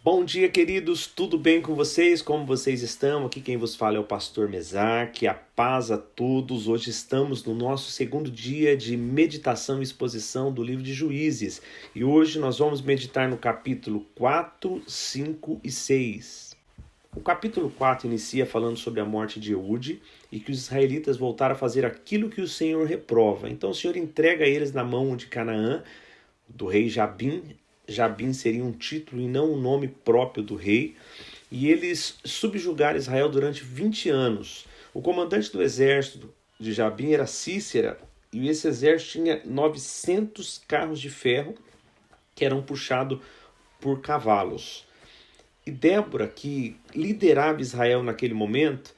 Bom dia, queridos, tudo bem com vocês? Como vocês estão? Aqui quem vos fala é o pastor Mesaque, a paz a todos. Hoje estamos no nosso segundo dia de meditação e exposição do livro de Juízes. E hoje nós vamos meditar no capítulo 4, 5 e 6. O capítulo 4 inicia falando sobre a morte de Eude e que os israelitas voltaram a fazer aquilo que o Senhor reprova. Então o Senhor entrega eles na mão de Canaã, do rei Jabim. Jabim seria um título e não um nome próprio do rei, e eles subjugaram Israel durante 20 anos. O comandante do exército de Jabim era Cícera, e esse exército tinha 900 carros de ferro que eram puxados por cavalos. E Débora, que liderava Israel naquele momento,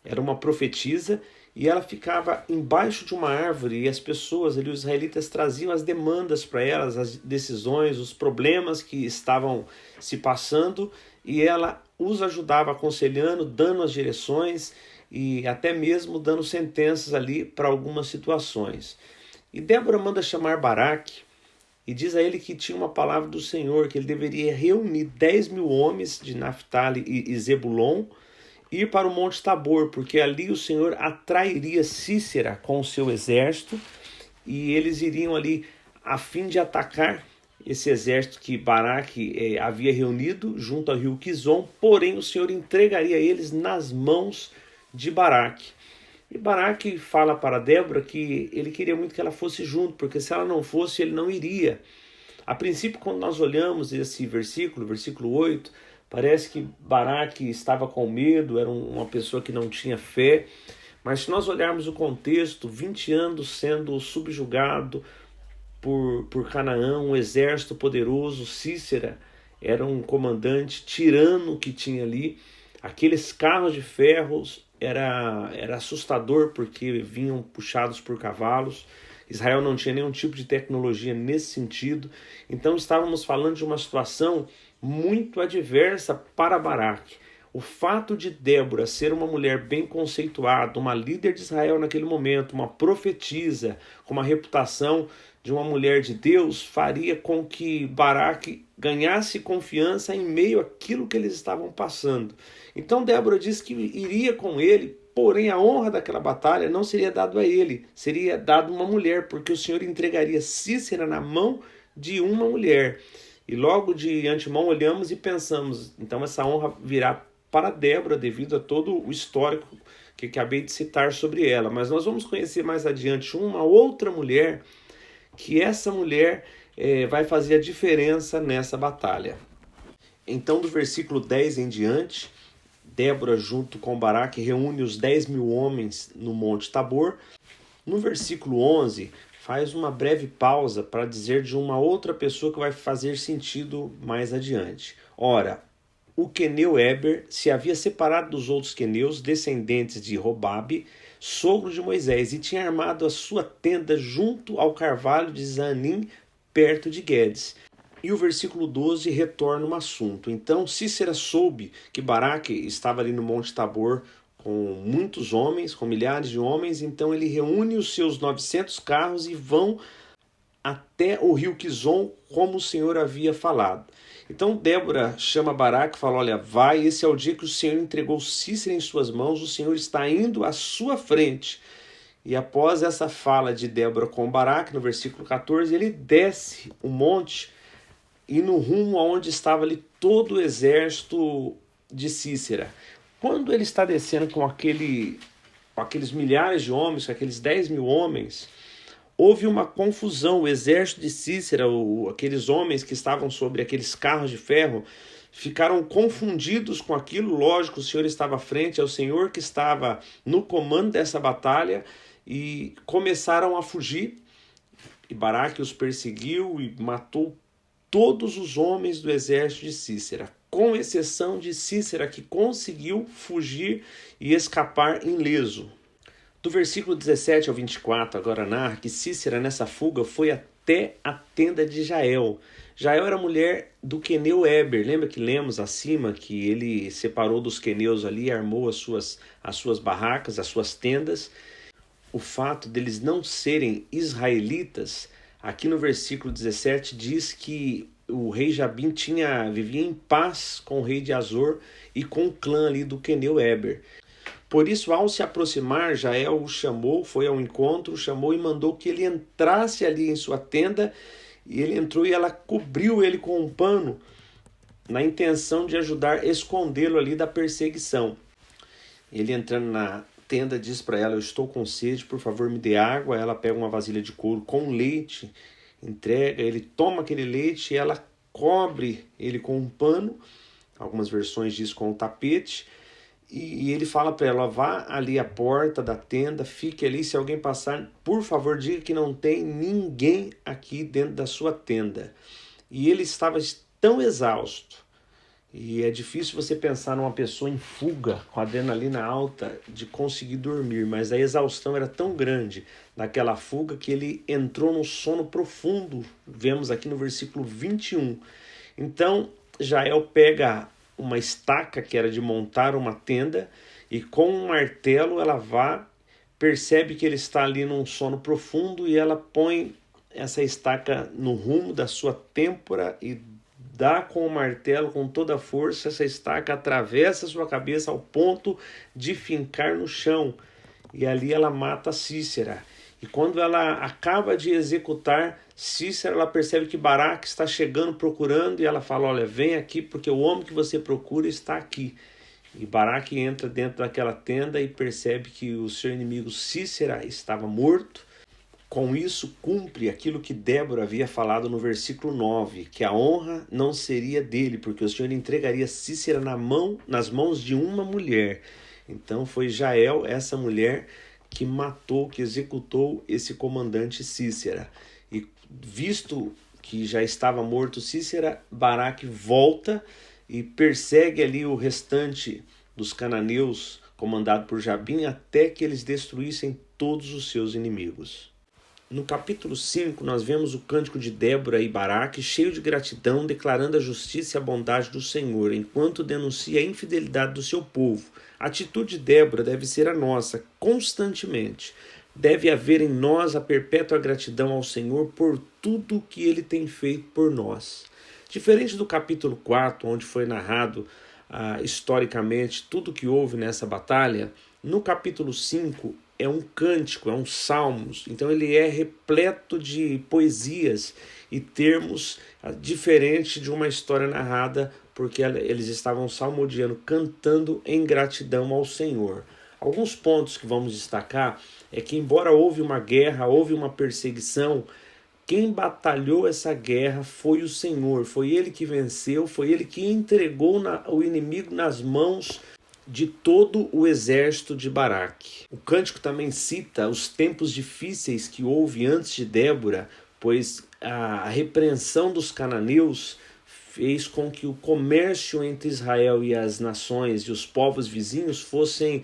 era uma profetisa, e ela ficava embaixo de uma árvore e as pessoas ali, os israelitas, traziam as demandas para elas, as decisões, os problemas que estavam se passando, e ela os ajudava aconselhando, dando as direções e até mesmo dando sentenças ali para algumas situações. E Débora manda chamar Baraque e diz a ele que tinha uma palavra do Senhor, que ele deveria reunir 10.000 homens de Naftali e Zebulon, ir para o Monte Tabor, porque ali o Senhor atrairia Cícera com o seu exército e eles iriam ali a fim de atacar esse exército que Baraque havia reunido junto ao rio Quizon, porém o Senhor entregaria eles nas mãos de Baraque. E Baraque fala para Débora que ele queria muito que ela fosse junto, porque se ela não fosse, ele não iria. A princípio, quando nós olhamos esse versículo 8, parece que Baraque estava com medo, era uma pessoa que não tinha fé. Mas se nós olharmos o contexto, 20 anos sendo subjugado por Canaã, um exército poderoso, Cícera era um comandante tirano que tinha ali. Aqueles carros de ferros era assustador porque vinham puxados por cavalos. Israel não tinha nenhum tipo de tecnologia nesse sentido. Então estávamos falando de uma situação muito adversa para Baraque. O fato de Débora ser uma mulher bem conceituada, uma líder de Israel naquele momento, uma profetisa, com uma reputação de uma mulher de Deus, faria com que Baraque ganhasse confiança em meio àquilo que eles estavam passando. Então Débora disse que iria com ele, porém a honra daquela batalha não seria dado a ele, seria dado a uma mulher, porque o Senhor entregaria Cícera na mão de uma mulher. E logo de antemão olhamos e pensamos, então essa honra virá para Débora devido a todo o histórico que acabei de citar sobre ela. Mas nós vamos conhecer mais adiante uma outra mulher, que essa mulher vai fazer a diferença nessa batalha. Então do versículo 10 em diante, Débora junto com Baraque reúne os 10.000 homens no Monte Tabor. No versículo 11... faz uma breve pausa para dizer de uma outra pessoa que vai fazer sentido mais adiante. Ora, o queneu Eber se havia separado dos outros queneus, descendentes de Robabe, sogro de Moisés, e tinha armado a sua tenda junto ao carvalho de Zanim, perto de Guedes. E o versículo 12 retorna um assunto. Então Cícera soube que Baraque estava ali no Monte Tabor com muitos homens, com milhares de homens, então ele reúne os seus 900 carros e vão até o rio Quizon, como o Senhor havia falado. Então Débora chama Baraque e fala, olha, vai, esse é o dia que o Senhor entregou Cícera em suas mãos, o Senhor está indo à sua frente. E após essa fala de Débora com Baraque, no versículo 14, ele desce o monte e no rumo aonde estava ali todo o exército de Cícera. Quando ele está descendo com aqueles milhares de homens, com aqueles 10.000 homens, houve uma confusão. O exército de Cícera, aqueles homens que estavam sobre aqueles carros de ferro, ficaram confundidos com aquilo. Lógico, o Senhor estava à frente, é o Senhor que estava no comando dessa batalha, e começaram a fugir. E Baraque os perseguiu e matou todos os homens do exército de Cícera, com exceção de Cícera, que conseguiu fugir e escapar ileso. Do versículo 17 ao 24, agora narra que Cícera, nessa fuga, foi até a tenda de Jael. Jael era mulher do queneu Eber. Lembra que lemos acima que ele separou dos queneus ali e armou as suas barracas, as suas tendas? O fato deles não serem israelitas, aqui no versículo 17 diz que o rei Jabim vivia em paz com o rei de Azor e com o clã ali do queneu Eber. Por isso, ao se aproximar, Jael o chamou, foi ao encontro, chamou e mandou que ele entrasse ali em sua tenda. E ele entrou e ela cobriu ele com um pano, na intenção de ajudar a escondê-lo ali da perseguição. Ele entrando na tenda diz para ela: eu estou com sede, por favor me dê água. Ela pega uma vasilha de couro com leite, entrega, ele toma aquele leite e ela cobre ele com um pano, algumas versões diz com um tapete, e ele fala para ela: vá ali à porta da tenda, fique ali, se alguém passar, por favor diga que não tem ninguém aqui dentro da sua tenda. E ele estava tão exausto, e é difícil você pensar numa pessoa em fuga, com adrenalina alta, de conseguir dormir, mas a exaustão era tão grande naquela fuga que ele entrou num sono profundo, vemos aqui no versículo 21. Então Jael pega uma estaca que era de montar uma tenda e com um martelo ela percebe que ele está ali num sono profundo e ela põe essa estaca no rumo da sua têmpora e dá com o martelo com toda a força. Essa estaca atravessa sua cabeça ao ponto de fincar no chão e ali ela mata Sísera. E quando ela acaba de executar Sísera, ela percebe que Baraque está chegando procurando e ela fala: olha, vem aqui porque o homem que você procura está aqui. E Baraque entra dentro daquela tenda e percebe que o seu inimigo Sísera estava morto. Com isso cumpre aquilo que Débora havia falado no versículo 9, que a honra não seria dele, porque o Senhor entregaria Sísera nas mãos de uma mulher. Então foi Jael, essa mulher, que matou, que executou esse comandante Sísera. E visto que já estava morto Sísera, Baraque volta e persegue ali o restante dos cananeus, comandado por Jabim, até que eles destruíssem todos os seus inimigos. No capítulo 5, nós vemos o cântico de Débora e Baraque, cheio de gratidão, declarando a justiça e a bondade do Senhor, enquanto denuncia a infidelidade do seu povo. A atitude de Débora deve ser a nossa, constantemente. Deve haver em nós a perpétua gratidão ao Senhor por tudo o que Ele tem feito por nós. Diferente do capítulo 4, onde foi narrado historicamente tudo o que houve nessa batalha, no capítulo 5 é um cântico, é um salmos, então ele é repleto de poesias e termos diferentes de uma história narrada, porque eles estavam salmodiando, cantando em gratidão ao Senhor. Alguns pontos que vamos destacar é que, embora houve uma guerra, houve uma perseguição, quem batalhou essa guerra foi o Senhor, foi Ele que venceu, foi Ele que entregou o inimigo nas mãos de todo o exército de Baraque. O cântico também cita os tempos difíceis que houve antes de Débora, pois a repreensão dos cananeus fez com que o comércio entre Israel e as nações e os povos vizinhos fossem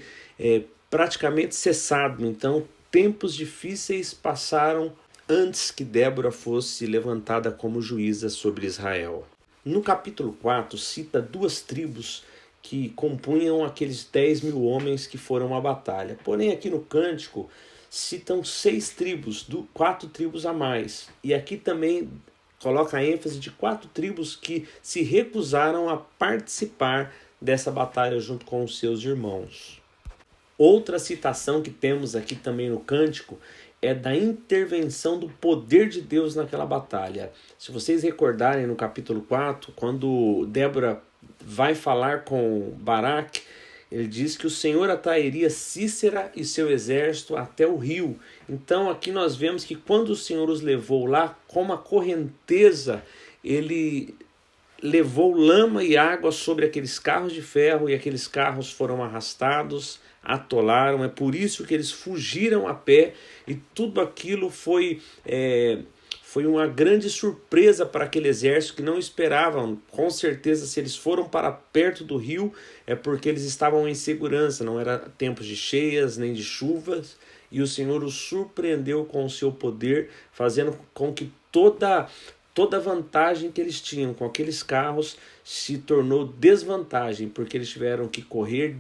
praticamente cessado. Então, tempos difíceis passaram antes que Débora fosse levantada como juíza sobre Israel. No capítulo 4, cita duas tribos que compunham aqueles 10 mil homens que foram à batalha. Porém, aqui no cântico, citam 6 tribos, 4 tribos a mais. E aqui também coloca a ênfase de 4 tribos que se recusaram a participar dessa batalha junto com os seus irmãos. Outra citação que temos aqui também no cântico é da intervenção do poder de Deus naquela batalha. Se vocês recordarem no capítulo 4, quando Débora vai falar com Baraque, ele diz que o Senhor atrairia Sísera e seu exército até o rio. Então aqui nós vemos que quando o Senhor os levou lá, com uma correnteza, ele levou lama e água sobre aqueles carros de ferro, e aqueles carros foram arrastados, atolaram. É por isso que eles fugiram a pé, e tudo aquilo foi uma grande surpresa para aquele exército que não esperavam. Com certeza, se eles foram para perto do rio, é porque eles estavam em segurança, não era tempos de cheias nem de chuvas, e o Senhor os surpreendeu com o seu poder, fazendo com que toda a vantagem que eles tinham com aqueles carros se tornou desvantagem, porque eles tiveram que correr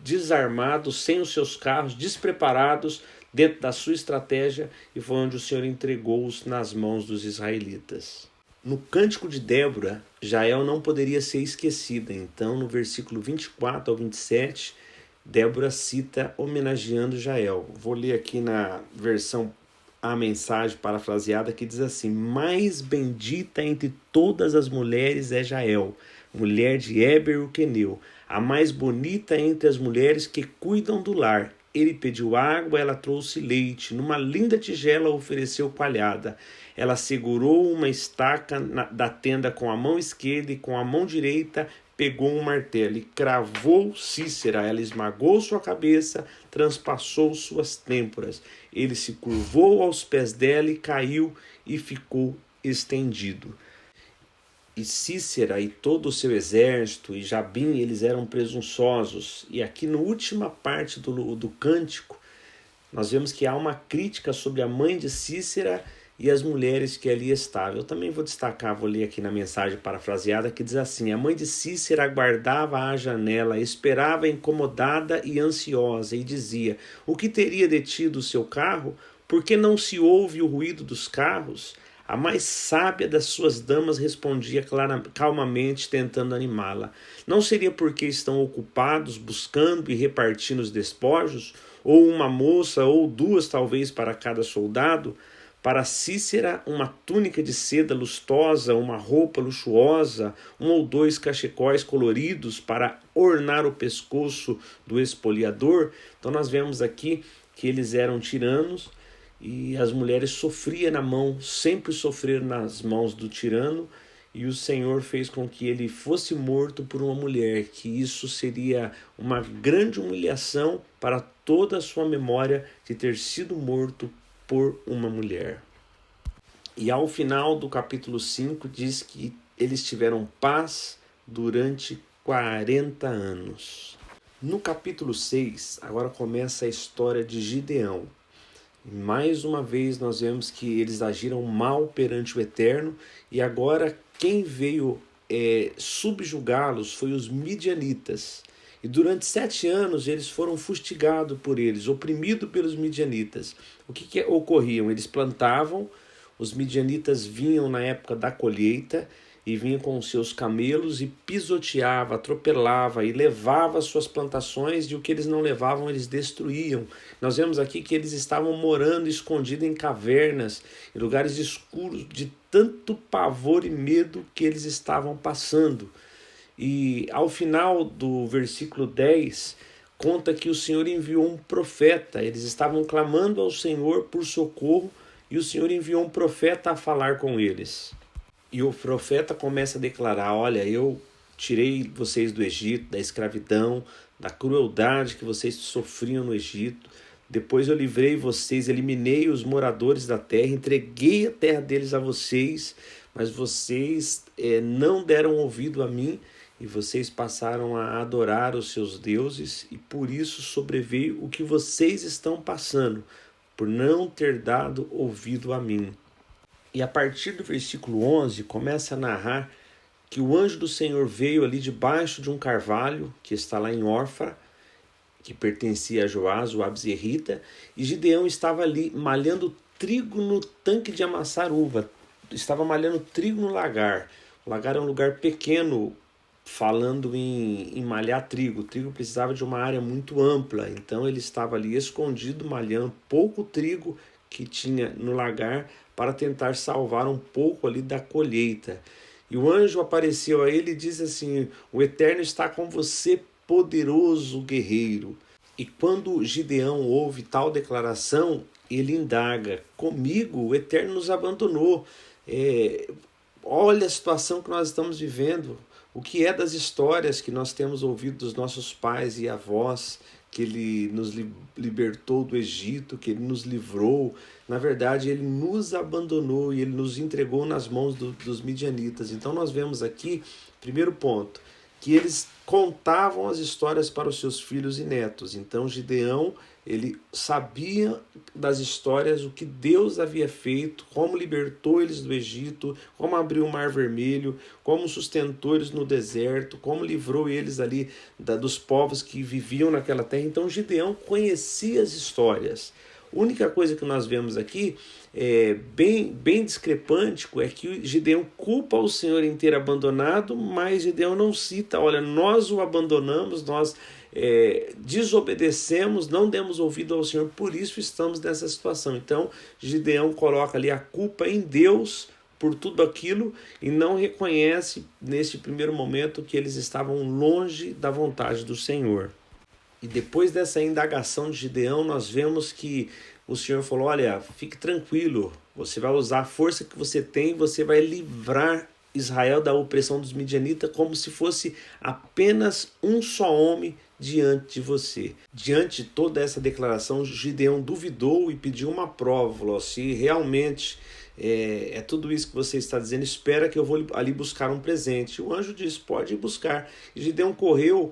desarmados, sem os seus carros, despreparados, dentro da sua estratégia, e foi onde o Senhor entregou-os nas mãos dos israelitas. No Cântico de Débora, Jael não poderia ser esquecida. Então, no versículo 24 ao 27, Débora cita homenageando Jael. Vou ler aqui na versão a mensagem parafraseada que diz assim: mais bendita entre todas as mulheres é Jael, mulher de Éber o queneu, a mais bonita entre as mulheres que cuidam do lar. Ele pediu água, ela trouxe leite, numa linda tigela ofereceu coalhada. Ela segurou uma estaca da tenda com a mão esquerda e com a mão direita pegou um martelo e cravou Cícera. Ela esmagou sua cabeça, transpassou suas têmporas. Ele se curvou aos pés dela e caiu e ficou estendido. E Cícera e todo o seu exército e Jabim, eles eram presunçosos. E aqui na última parte do cântico, nós vemos que há uma crítica sobre a mãe de Cícera e as mulheres que ali estavam. Eu também vou destacar, vou ler aqui na mensagem parafraseada, que diz assim: a mãe de Cícera aguardava à janela, esperava incomodada e ansiosa, e dizia: o que teria detido o seu carro? Por que não se ouve o ruído dos carros? A mais sábia das suas damas respondia calmamente, tentando animá-la. Não seria porque estão ocupados buscando e repartindo os despojos? Ou uma moça, ou duas talvez para cada soldado? Para Cícera, uma túnica de seda lustosa, uma roupa luxuosa, um ou dois cachecóis coloridos para ornar o pescoço do espoliador. Então nós vemos aqui que eles eram tiranos, e as mulheres sofriam na mão, sempre sofreram nas mãos do tirano, e o Senhor fez com que ele fosse morto por uma mulher, que isso seria uma grande humilhação para toda a sua memória de ter sido morto por uma mulher. E ao final do capítulo 5 diz que eles tiveram paz durante 40 anos. No capítulo 6, agora começa a história de Gideão. Mais uma vez nós vemos que eles agiram mal perante o Eterno, e agora quem veio subjugá-los foi os midianitas. E durante 7 anos eles foram fustigados por eles, oprimidos pelos midianitas. O que ocorriam? Eles plantavam, os midianitas vinham na época da colheita e vinham com os seus camelos e pisoteava, atropelava e levava as suas plantações, e o que eles não levavam eles destruíam. Nós vemos aqui que eles estavam morando escondidos em cavernas, em lugares escuros, de tanto pavor e medo que eles estavam passando. E ao final do versículo 10, conta que o Senhor enviou um profeta. Eles estavam clamando ao Senhor por socorro, e o Senhor enviou um profeta a falar com eles. E o profeta começa a declarar: olha, eu tirei vocês do Egito, da escravidão, da crueldade que vocês sofriam no Egito. Depois eu livrei vocês, eliminei os moradores da terra, entreguei a terra deles a vocês, mas vocês não deram ouvido a mim, e vocês passaram a adorar os seus deuses, e por isso sobreveio o que vocês estão passando, por não ter dado ouvido a mim. E a partir do versículo 11 começa a narrar que o anjo do Senhor veio ali debaixo de um carvalho que está lá em Ofra, que pertencia a Joás, o abzerrita, e Gideão estava ali malhando trigo no tanque de amassar uva. Estava malhando trigo no lagar. O lagar é um lugar pequeno, falando em malhar trigo. O trigo precisava de uma área muito ampla, então ele estava ali escondido, malhando pouco trigo que tinha no lagar, para tentar salvar um pouco ali da colheita. E o anjo apareceu a ele e diz assim: o Eterno está com você, poderoso guerreiro. E quando Gideão ouve tal declaração, ele indaga: comigo o Eterno nos abandonou. Olha a situação que nós estamos vivendo. O que é das histórias que nós temos ouvido dos nossos pais e avós, que ele nos libertou do Egito, que ele nos livrou. Na verdade, ele nos abandonou e ele nos entregou nas mãos dos midianitas. Então nós vemos aqui, primeiro ponto, que eles contavam as histórias para os seus filhos e netos. Então Gideão, ele sabia das histórias, o que Deus havia feito, como libertou eles do Egito, como abriu o Mar Vermelho, como sustentou eles no deserto, como livrou eles ali dos povos que viviam naquela terra. Então Gideão conhecia as histórias. A única coisa que nós vemos aqui bem discrepante é que Gideão culpa o Senhor em ter abandonado, mas Gideão não cita, olha, nós o abandonamos, nós desobedecemos, não demos ouvido ao Senhor, por isso estamos nessa situação. Então Gideão coloca ali a culpa em Deus por tudo aquilo e não reconhece nesse primeiro momento que eles estavam longe da vontade do Senhor. E depois dessa indagação de Gideão, nós vemos que o Senhor falou, olha, fique tranquilo, você vai usar a força que você tem, você vai livrar Israel da opressão dos midianitas como se fosse apenas um só homem diante de você. Diante de toda essa declaração, Gideão duvidou e pediu uma prova, falou, se realmente é tudo isso que você está dizendo, espera que eu vou ali buscar um presente. O anjo disse, pode ir buscar. E Gideão correu,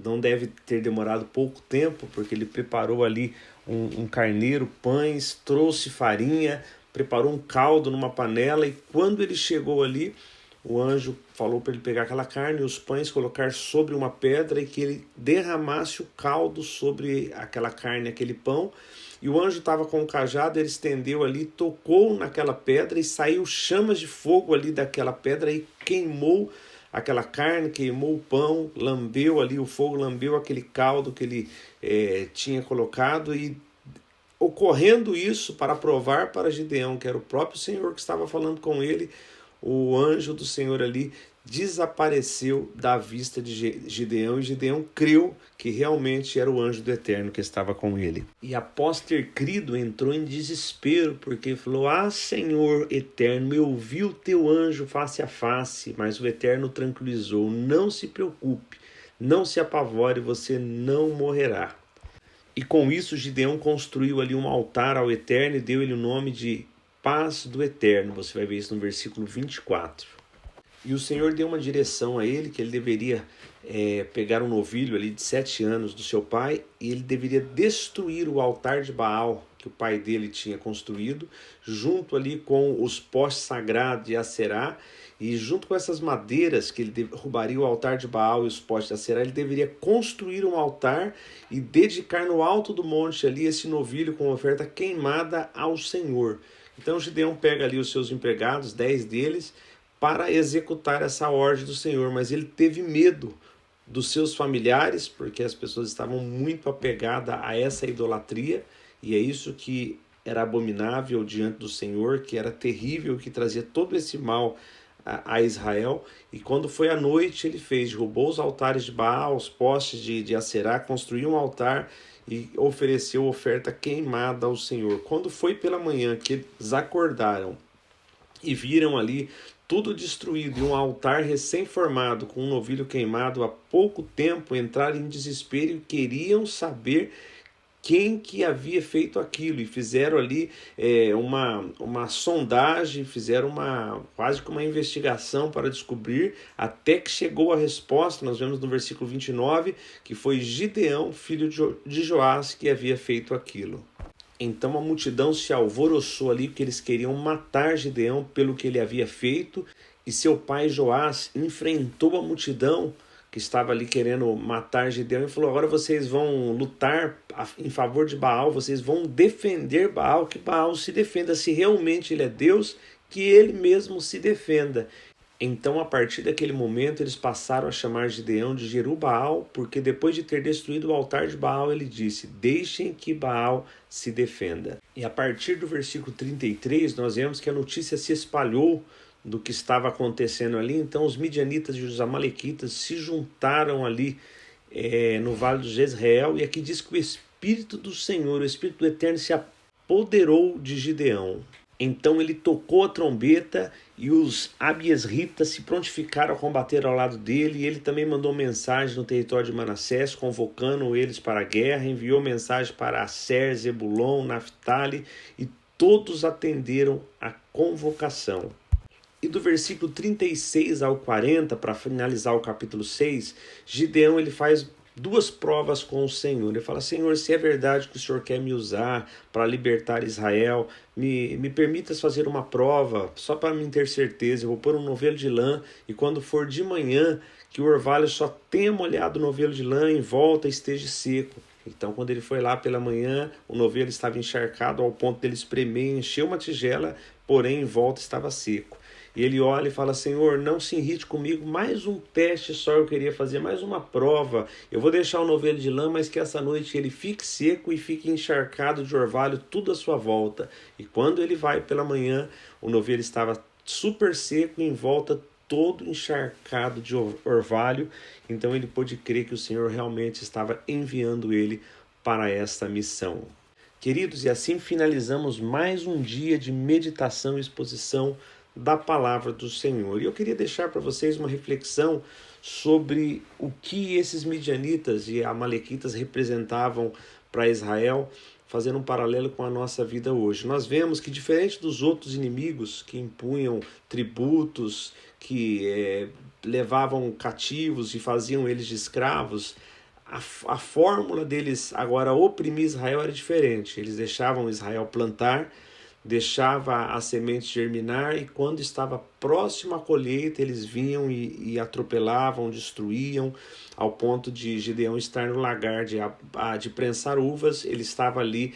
não deve ter demorado pouco tempo, porque ele preparou ali um carneiro, pães, trouxe farinha, preparou um caldo numa panela, e quando ele chegou ali, o anjo falou para ele pegar aquela carne e os pães, colocar sobre uma pedra e que ele derramasse o caldo sobre aquela carne, aquele pão. E o anjo estava com o cajado, ele estendeu ali, tocou naquela pedra e saiu chamas de fogo ali daquela pedra e queimou aquela carne, queimou o pão, lambeu ali o fogo, lambeu aquele caldo que ele tinha colocado. E ocorrendo isso para provar para Gideão, que era o próprio Senhor que estava falando com ele, o anjo do Senhor ali desapareceu da vista de Gideão, e Gideão creu que realmente era o anjo do Eterno que estava com ele. E após ter crido, entrou em desespero, porque falou, Senhor Eterno, eu vi o teu anjo face a face, mas o Eterno tranquilizou, não se preocupe, não se apavore, você não morrerá. E com isso Gideão construiu ali um altar ao Eterno e deu-lhe o nome de Paz do Eterno. Você vai ver isso no versículo 24. E o Senhor deu uma direção a ele, que ele deveria pegar um novilho ali de 7 anos do seu pai, e ele deveria destruir o altar de Baal que o pai dele tinha construído, junto ali com os postes sagrados de Aserá, e junto com essas madeiras que ele derrubaria o altar de Baal e os postes de Aserá, ele deveria construir um altar e dedicar no alto do monte ali esse novilho com oferta queimada ao Senhor. Então Gideão pega ali os seus empregados, 10 deles, para executar essa ordem do Senhor, mas ele teve medo dos seus familiares, porque as pessoas estavam muito apegadas a essa idolatria, e é isso que era abominável diante do Senhor, que era terrível, que trazia todo esse mal a Israel. E quando foi à noite, ele derrubou os altares de Baal, os postes de Aserá, construiu um altar e ofereceu oferta queimada ao Senhor. Quando foi pela manhã que eles acordaram e viram ali tudo destruído e um altar recém-formado com um novilho queimado há pouco tempo, entraram em desespero e queriam saber quem que havia feito aquilo, e fizeram ali uma sondagem, fizeram quase que uma investigação para descobrir, até que chegou a resposta. Nós vemos no versículo 29 que foi Gideão, filho de Joás, que havia feito aquilo. Então a multidão se alvoroçou ali, porque eles queriam matar Gideão pelo que ele havia feito, e seu pai Joás enfrentou a multidão que estava ali querendo matar Gideão e falou, agora vocês vão lutar em favor de Baal, vocês vão defender Baal, que Baal se defenda, se realmente ele é Deus, que ele mesmo se defenda. Então, a partir daquele momento, eles passaram a chamar Gideão de Jerubbaal, porque depois de ter destruído o altar de Baal, ele disse, deixem que Baal se defenda. E a partir do versículo 33, nós vemos que a notícia se espalhou do que estava acontecendo ali. Então os midianitas e os amalequitas se juntaram ali no vale de Jezreel, e aqui diz que o Espírito do Senhor, o Espírito do Eterno se apoderou de Gideão. Então ele tocou a trombeta e os abiesritas se prontificaram a combater ao lado dele, e ele também mandou mensagem no território de Manassés, convocando eles para a guerra, enviou mensagem para Aser, Zebulon, Naftali, e todos atenderam a convocação. E do versículo 36 ao 40, para finalizar o capítulo 6, Gideão ele faz 2 provas com o Senhor. Ele fala, Senhor, se é verdade que o Senhor quer me usar para libertar Israel, me permitas fazer uma prova, só para mim ter certeza. Eu vou pôr um novelo de lã, e quando for de manhã, que o orvalho só tenha molhado o novelo de lã, em volta esteja seco. Então, quando ele foi lá pela manhã, o novelo estava encharcado ao ponto dele espremer, encher uma tigela, porém em volta estava seco. E ele olha e fala: Senhor, não se irrite comigo, mais um teste só eu queria fazer, mais uma prova. Eu vou deixar o novelo de lã, mas que essa noite ele fique seco e fique encharcado de orvalho tudo à sua volta. E quando ele vai pela manhã, o novelo estava super seco e em volta todo encharcado de orvalho. Então ele pôde crer que o Senhor realmente estava enviando ele para esta missão. Queridos, e assim finalizamos mais um dia de meditação e exposição da palavra do Senhor. E eu queria deixar para vocês uma reflexão sobre o que esses midianitas e amalequitas representavam para Israel, fazendo um paralelo com a nossa vida hoje. Nós vemos que, diferente dos outros inimigos que impunham tributos, que levavam cativos e faziam eles de escravos, a fórmula deles agora oprimir Israel era diferente. Eles deixavam Israel plantar, deixava a semente germinar e quando estava próximo à colheita eles vinham e atropelavam, destruíam, ao ponto de Gideão estar no lagar de prensar uvas, ele estava ali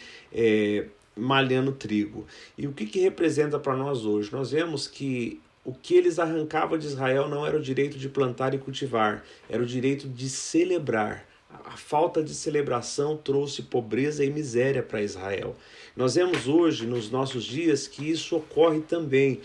malhando trigo. E o que representa para nós hoje? Nós vemos que o que eles arrancavam de Israel não era o direito de plantar e cultivar, era o direito de celebrar. A falta de celebração trouxe pobreza e miséria para Israel. Nós vemos hoje, nos nossos dias, que isso ocorre também.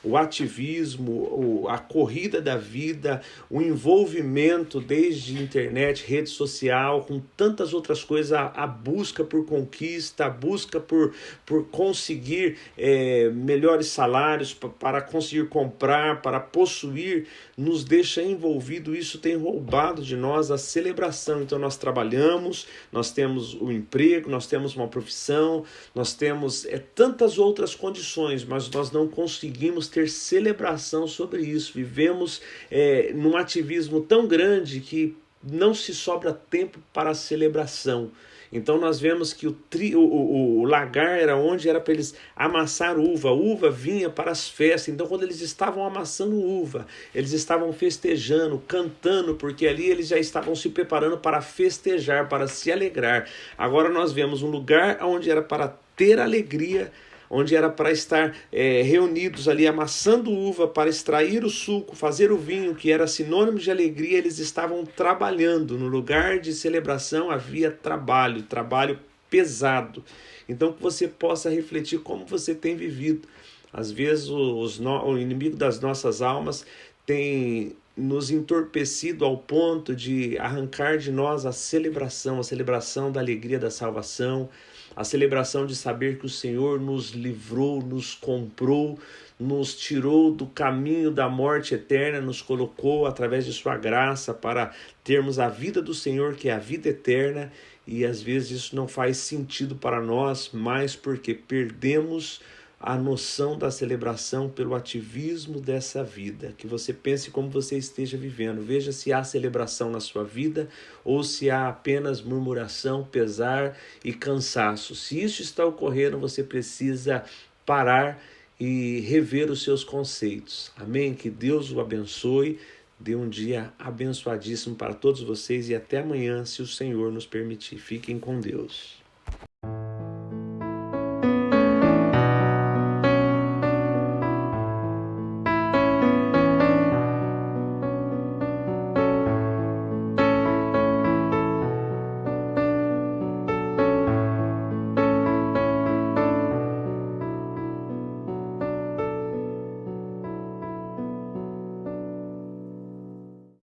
O ativismo, a corrida da vida, o envolvimento desde internet, rede social, com tantas outras coisas, a busca por conquista, a busca por conseguir melhores salários, para conseguir comprar, para possuir, nos deixa envolvido. Isso tem roubado de nós a celebração. Então nós trabalhamos, nós temos o emprego, nós temos uma profissão, nós temos tantas outras condições, mas nós não conseguimos ter celebração sobre isso. Vivemos num ativismo tão grande que não se sobra tempo para a celebração. Então nós vemos que o lagar era onde era para eles amassar uva. A uva vinha para as festas. Então quando eles estavam amassando uva, eles estavam festejando, cantando, porque ali eles já estavam se preparando para festejar, para se alegrar. Agora nós vemos um lugar onde era para ter alegria, onde era para estar reunidos ali amassando uva para extrair o suco, fazer o vinho, que era sinônimo de alegria. Eles estavam trabalhando. No lugar de celebração havia trabalho pesado. Então que você possa refletir como você tem vivido. Às vezes o inimigo das nossas almas tem nos entorpecido ao ponto de arrancar de nós a celebração da alegria da salvação, a celebração de saber que o Senhor nos livrou, nos comprou, nos tirou do caminho da morte eterna, nos colocou através de sua graça para termos a vida do Senhor, que é a vida eterna, e às vezes isso não faz sentido para nós, mas porque perdemos a noção da celebração pelo ativismo dessa vida. Que você pense como você esteja vivendo. Veja se há celebração na sua vida ou se há apenas murmuração, pesar e cansaço. Se isso está ocorrendo, você precisa parar e rever os seus conceitos. Amém? Que Deus o abençoe. Dê um dia abençoadíssimo para todos vocês e até amanhã, se o Senhor nos permitir. Fiquem com Deus.